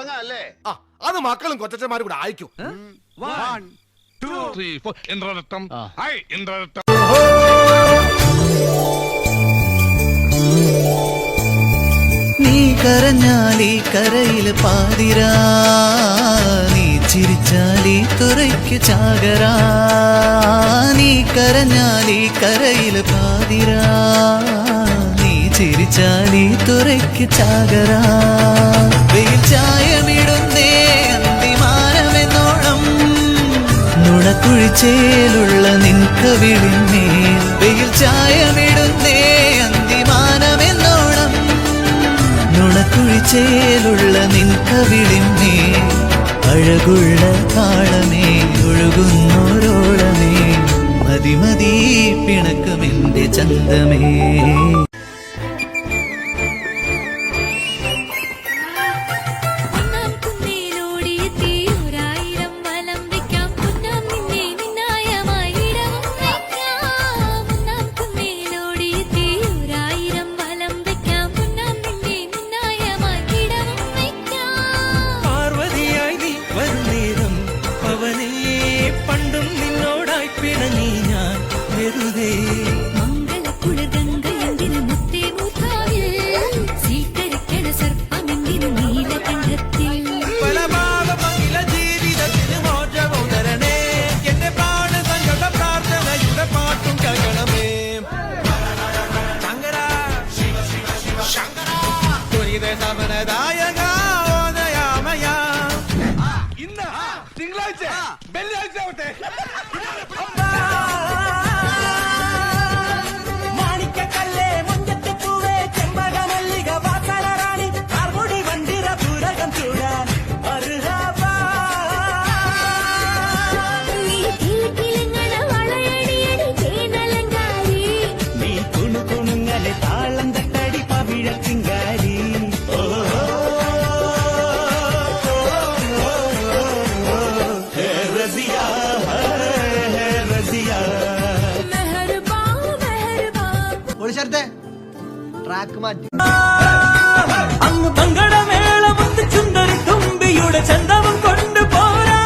തുടങ്ങാല്ലേ? അത് മക്കളും കൊച്ചന്മാരും കൂടെ അയക്കും. 1 2 3 4 ഇന്ദ്രരത്നം. ഐ ഇന്ദ്രരത്നം. നീ കരഞ്ഞാലീ കരയില് പാതിരാ, നീ ചിരിച്ചാലീ തുറയ്ക്ക് ചാകരാ. നീ കരഞ്ഞാലീ കരയില് പാതിരാ, നീ ചിരിച്ചാലീ തുറയ്ക്ക് ചാകരാ. വെയിൽ ചായമിടുന്നേ അന്തിമാനമെന്നോണം, നുണക്കുഴിച്ചേലുള്ള നിൻകവിളിന്മേൽ. വെയിൽ ചായമിടുന്നേ അന്തിമാനമെന്നോണം, നുണക്കുഴിച്ചേലുള്ള നിൻകവിളിന്മേ. അഴകുള്ള താളമേ, ഒഴുകുന്നോരോളമേ, മതിമതി പിണക്കമെന്റെ ചന്തമേ. തിങ്കളാഴ്ച വെള്ളിയാഴ്ച ആവട്ടെ. മാണിക്കക്കല്ലേ മുഞ്ചത്തി പൂവേ ചെമ്പക മല്ലിക വാസന റാണി കാർമുടി വണ്ടിര പൂരകം ചൂടാൻ അർഹവാ. നീ കുണുകുണുങ്ങലെ താളം തട്ടടി പവിഴ ചിങ്കാരി. അങ്ങ് പങ്കടമേളമൊത്ത് ചുണ്ടരി തുമ്പിയുടെ ചന്തവും കൊണ്ടുപോരാ.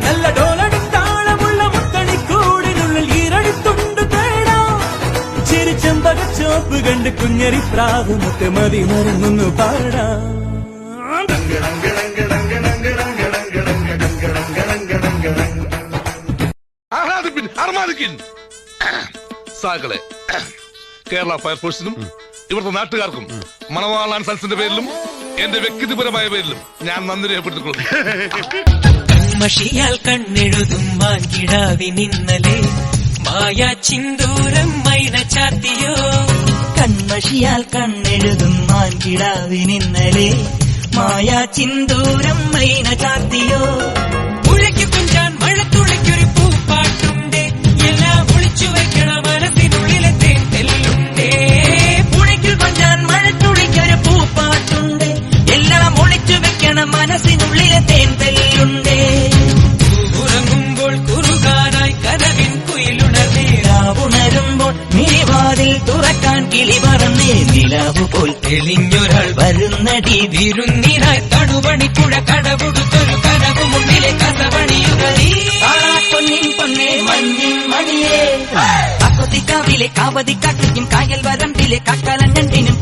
നല്ല ഡോലടി താളമുള്ള മുത്തണിക്കൂടിനുള്ളിൽ ഈരടിത്തുണ്ട് തേടാം. ചിരിച്ചമ്പക ചോപ്പ് കണ്ട് കുഞ്ഞരി പ്രാവുമൊക്കെ മതി മരുന്നൊന്നു പാടാം. സാകളെ കേരള ഫയർഫോഴ്സിനും ഇവിടുത്തെ നാട്ടുകാർക്കും മണവാളാൻ സൽസിന്റെ പേരിലും എന്റെ വ്യക്തിപരമായ പേരിലും ഞാൻ നന്ദി രേഖപ്പെടുത്തിക്കൊള്ളുന്നു. കൺമഷിയാൽ കണ്ണെഴുതും മാൻകിടാവിനിന്നലെ മായാ ചിന്തൂരം മൈന ചാത്തിയോ. കൺമഷിയാൽ കണ്ണെഴുതും മാൻകിടാവിനിന്നലെ മായാ ചിന്തൂരം മൈന ചാത്തിയോ. പുഴയ്ക്ക് കുഞ്ചാൻ മഴത്തുള്ളിക്കൊരു പൂപ്പാട്ടുണ്ട്, എല്ലാം ഒളിച്ചു വയ്ക്കണ മനസ്സിനുള്ളിലെ തേൻതെല്ലുണ്ടേ. പുഴയ്ക്ക് കൊഞ്ചാൻ മഴത്തുള്ളിക്കൊരു പൂപ്പാട്ടുണ്ട്, എല്ലാം ഒളിച്ചു വെക്കണ മനസ്സിനുള്ളിലെ തേൻതെല്ലുണ്ടേ. ഉറങ്ങുമ്പോൾ കുറുകാനായി കനവിൻ കുയിലുണർന്നേ, ഉണരുമ്പോൾ മിഴിവാതിൽ തുറക്കാൻ കിളി പറന്നേ. നിലാവു പോൽ തെളിഞ്ഞൊരാൾ വരുന്നടി വിരുന്നിനായി തണുപണിക്കുഴ കടപുടുത്തൊരു കനവു മുന്നിലെ കഥപണിയുകളീ. പൊന്നിൻ പൊന്നേ മഞ്ഞിൻ മണിയേ, കാവതിലെ കാവതി കാട്ടിക്കും കായൽ വരമ്പിലെ കാക്കാലൻ രണ്ടിനും